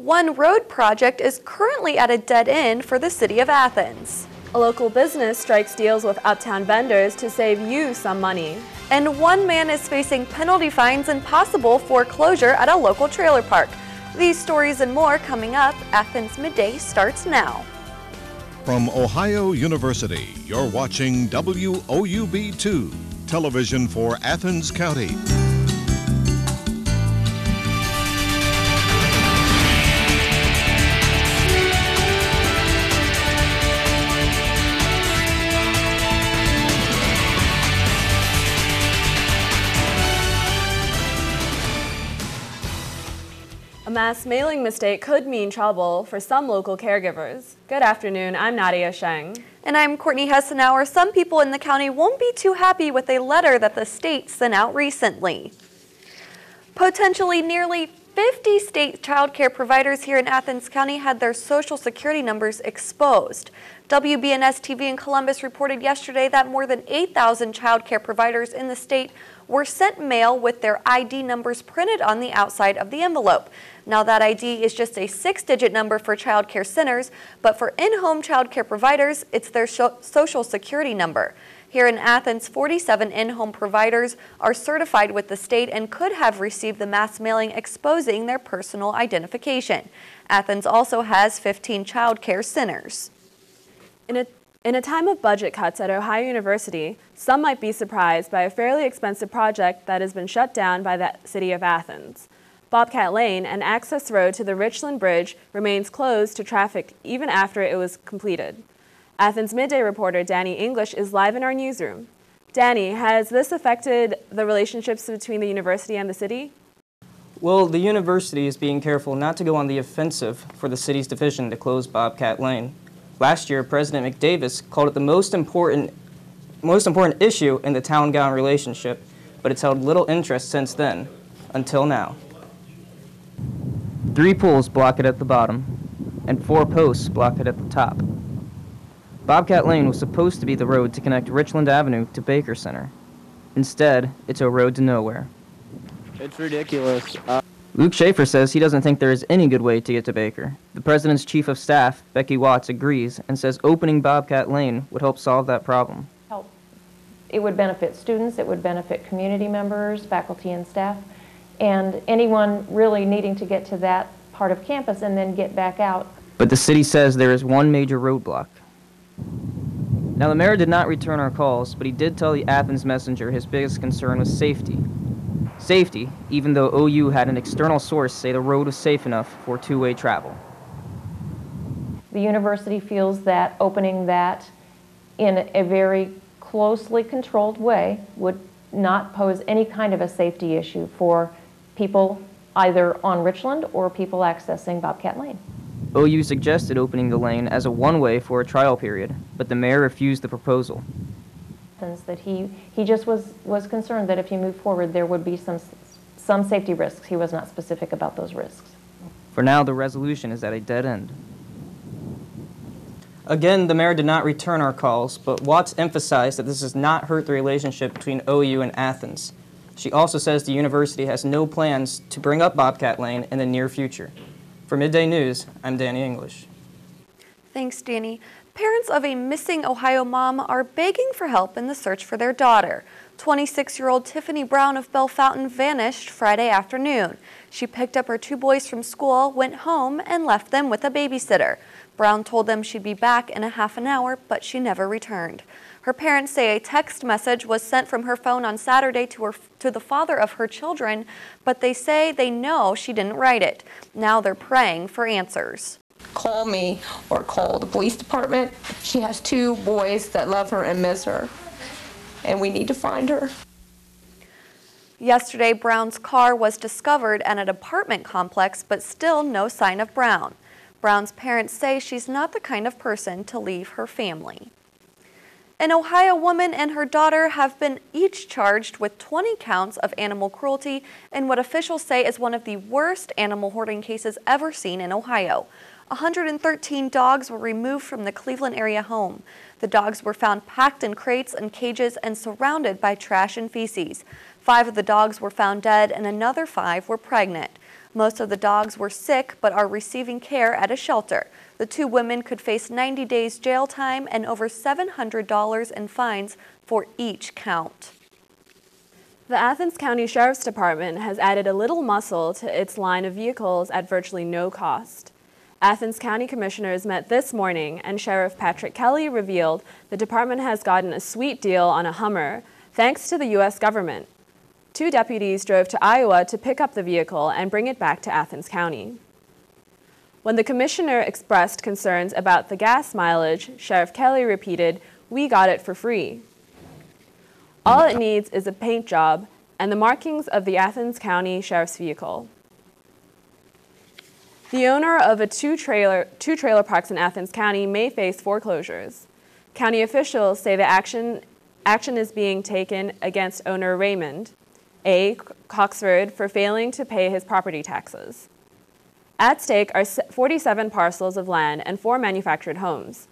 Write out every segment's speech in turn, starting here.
One road project is currently at a dead end for the city of Athens. A local business strikes deals with uptown vendors to save you some money. And one man is facing penalty fines and possible foreclosure at a local trailer park. These stories and more coming up. Athens Midday starts now. From Ohio University, you're watching WOUB2, television for Athens County. A mass mailing mistake could mean trouble for some local caregivers. Good afternoon, I'm Nadia Sheng. And I'm Courtney Hessenauer. Some people in the county won't be too happy with a letter that the state sent out recently. Potentially nearly 50 state child care providers here in Athens County had their social security numbers exposed. WBNS TV in Columbus reported yesterday that more than 8,000 child care providers in the state were sent mail with their ID numbers printed on the outside of the envelope. Now that ID is just a 6-digit number for child care centers, but for in-home child care providers, it's their social security number. Here in Athens, 47 in-home providers are certified with the state and could have received the mass mailing exposing their personal identification. Athens also has 15 child care centers. In a time of budget cuts at Ohio University, some might be surprised by a fairly expensive project that has been shut down by the city of Athens. Bobcat Lane, an access road to the Richland Bridge, remains closed to traffic even after it was completed. Athens Midday reporter Danny English is live in our newsroom. Danny, has this affected the relationships between the university and the city? Well, the university is being careful not to go on the offensive for the city's decision to close Bobcat Lane. Last year, President McDavis called it the most important issue in the town-gown relationship, but it's held little interest since then, until now. 3 poles block it at the bottom, and 4 posts block it at the top. Bobcat Lane was supposed to be the road to connect Richland Avenue to Baker Center. Instead, it's a road to nowhere. It's ridiculous. Luke Schaefer says he doesn't think there is any good way to get to Baker. The president's chief of staff, Becky Watts, agrees and says opening Bobcat Lane would help solve that problem. It would benefit students, it would benefit community members, faculty and staff, and anyone really needing to get to that part of campus and then get back out. But the city says there is one major roadblock. Now, the mayor did not return our calls, but he did tell the Athens Messenger his biggest concern was safety. Safety, even though OU had an external source say the road was safe enough for two-way travel. The university feels that opening that in a very closely controlled way would not pose any kind of a safety issue for people either on Richland or people accessing Bobcat Lane. OU suggested opening the lane as a one-way for a trial period, but the mayor refused the proposal. That he just was concerned that if you move forward there would be some safety risks. He was not specific about those risks. For now, the resolution is at a dead end. Again, the mayor did not return our calls, but Watts emphasized that this does not hurt the relationship between OU and Athens. She also says the university has no plans to bring up Bobcat Lane in the near future. For Midday News, I'm Danny English. Thanks, Danny. Parents of a missing Ohio mom are begging for help in the search for their daughter. 26-year-old Tiffany Brown of Bell Fountain vanished Friday afternoon. She picked up her 2 boys from school, went home, and left them with a babysitter. Brown told them she'd be back in a half an hour, but she never returned. Her parents say a text message was sent from her phone on Saturday to the father of her children, but they say they know she didn't write it. Now they're praying for answers. Call me or call the police department. She has 2 boys that love her and miss her, and we need to find her. Yesterday, Brown's car was discovered at an apartment complex, but still no sign of Brown. Brown's parents say she's not the kind of person to leave her family. An Ohio woman and her daughter have been each charged with 20 counts of animal cruelty in what officials say is one of the worst animal hoarding cases ever seen in Ohio. 113 dogs were removed from the Cleveland area home. The dogs were found packed in crates and cages and surrounded by trash and feces. 5 of the dogs were found dead and another 5 were pregnant. Most of the dogs were sick but are receiving care at a shelter. The two women could face 90 days jail time and over $700 in fines for each count. The Athens County Sheriff's Department has added a little muscle to its line of vehicles at virtually no cost. Athens County Commissioners met this morning, and Sheriff Patrick Kelly revealed the department has gotten a sweet deal on a Hummer, thanks to the U.S. government. 2 deputies drove to Iowa to pick up the vehicle and bring it back to Athens County. When the commissioner expressed concerns about the gas mileage, Sheriff Kelly repeated, "We got it for free." All it needs is a paint job and the markings of the Athens County Sheriff's vehicle. The owner of two trailer parks in Athens County may face foreclosures. County officials say the action is being taken against owner Raymond A. Coxford for failing to pay his property taxes. At stake are 47 parcels of land and 4 manufactured homes.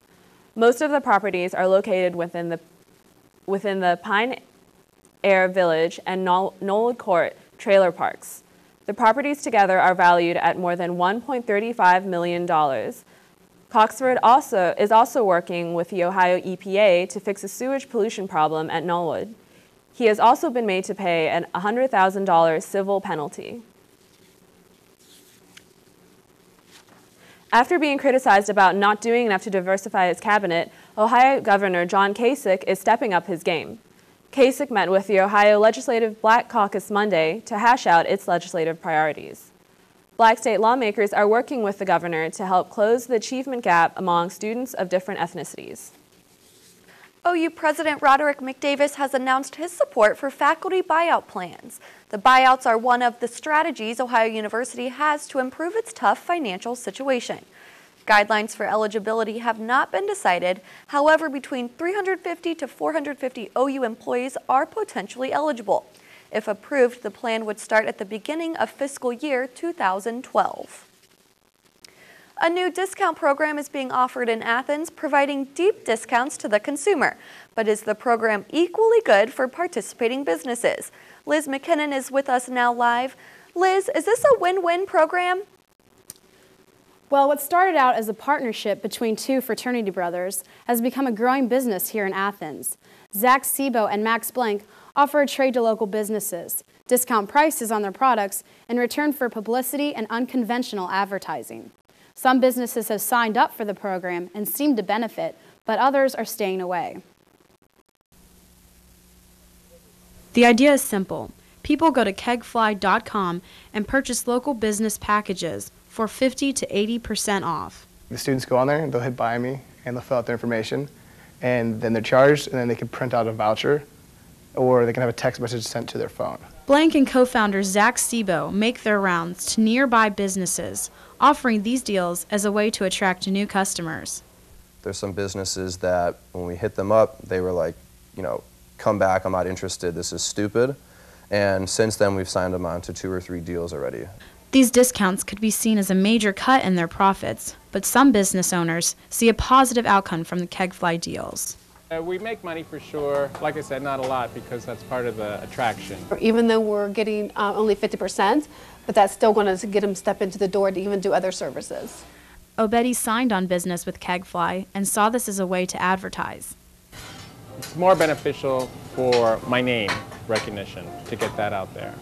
Most of the properties are located within the Pine Air Village and Knollwood Court trailer parks. The properties together are valued at more than $1.35 million. Coxford is also working with the Ohio EPA to fix a sewage pollution problem at Knollwood. He has also been made to pay a $100,000 civil penalty. After being criticized about not doing enough to diversify his cabinet, Ohio Governor John Kasich is stepping up his game. Kasich met with the Ohio Legislative Black Caucus Monday to hash out its legislative priorities. Black state lawmakers are working with the governor to help close the achievement gap among students of different ethnicities. OU President Roderick McDavis has announced his support for faculty buyout plans. The buyouts are one of the strategies Ohio University has to improve its tough financial situation. Guidelines for eligibility have not been decided. However, between 350 to 450 OU employees are potentially eligible. If approved, the plan would start at the beginning of fiscal year 2012. A new discount program is being offered in Athens, providing deep discounts to the consumer. But is the program equally good for participating businesses? Liz McKinnon is with us now live. Liz, is this a win-win program? Well, what started out as a partnership between 2 fraternity brothers has become a growing business here in Athens. Zach Sebo and Max Blank offer a trade to local businesses, discount prices on their products in return for publicity and unconventional advertising. Some businesses have signed up for the program and seem to benefit, but others are staying away. The idea is simple. People go to kegfly.com and purchase local business packages for 50 to 80% off. The students go on there and they'll hit buy me and they'll fill out their information and then they're charged and then they can print out a voucher or they can have a text message sent to their phone. Blank and co-founder Zach Sebo make their rounds to nearby businesses, offering these deals as a way to attract new customers. There's some businesses that when we hit them up, they were like, come back, I'm not interested, this is stupid. And since then, we've signed them on to 2 or 3 deals already. These discounts could be seen as a major cut in their profits, but some business owners see a positive outcome from the KegFly deals. We make money for sure. Like I said, not a lot because that's part of the attraction. Even though we're getting only 50%, but that's still going to get them step into the door to even do other services. Obedi signed on business with KegFly and saw this as a way to advertise. It's more beneficial for my name recognition to get that out there.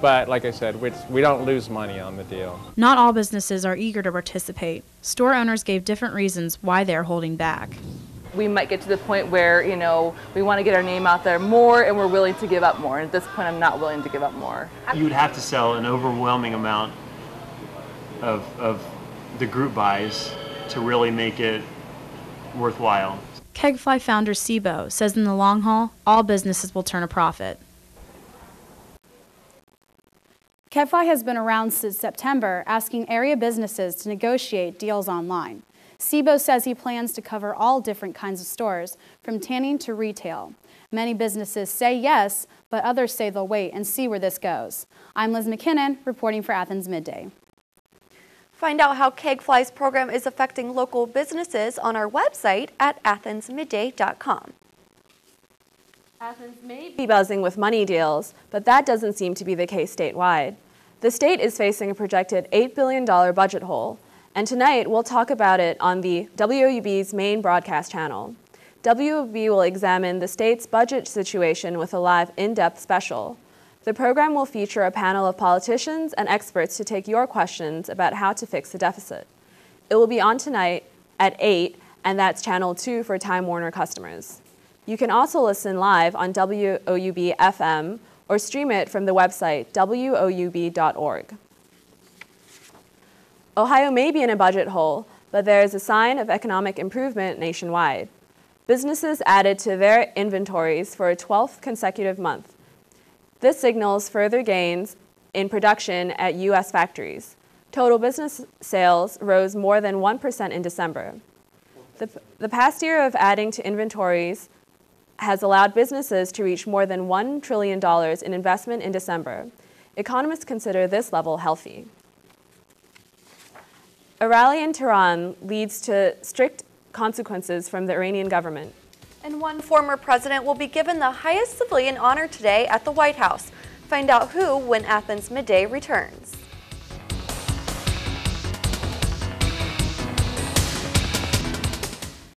But like I said, we don't lose money on the deal. Not all businesses are eager to participate. Store owners gave different reasons why they're holding back. We might get to the point where, we want to get our name out there more and we're willing to give up more. And at this point, I'm not willing to give up more. You would have to sell an overwhelming amount of the group buys to really make it worthwhile. KegFly founder Sebo says in the long haul, all businesses will turn a profit. KegFly has been around since September, asking area businesses to negotiate deals online. Sebo says he plans to cover all different kinds of stores, from tanning to retail. Many businesses say yes, but others say they'll wait and see where this goes. I'm Liz McKinnon, reporting for Athens Midday. Find out how KegFly's program is affecting local businesses on our website at athensmidday.com. Athens may be buzzing with money deals, but that doesn't seem to be the case statewide. The state is facing a projected $8 billion budget hole, and tonight we'll talk about it on the WOUB's main broadcast channel. WOUB will examine the state's budget situation with a live in-depth special. The program will feature a panel of politicians and experts to take your questions about how to fix the deficit. It will be on tonight at 8, and that's Channel 2 for Time Warner customers. You can also listen live on WOUB FM or stream it from the website woub.org. Ohio may be in a budget hole, but there is a sign of economic improvement nationwide. Businesses added to their inventories for a 12th consecutive month. This signals further gains in production at U.S. factories. Total business sales rose more than 1% in December. The past year of adding to inventories has allowed businesses to reach more than $1 trillion in investment in December. Economists consider this level healthy. A rally in Tehran leads to strict consequences from the Iranian government. And one former president will be given the highest civilian honor today at the White House. Find out who when Athens Midday returns.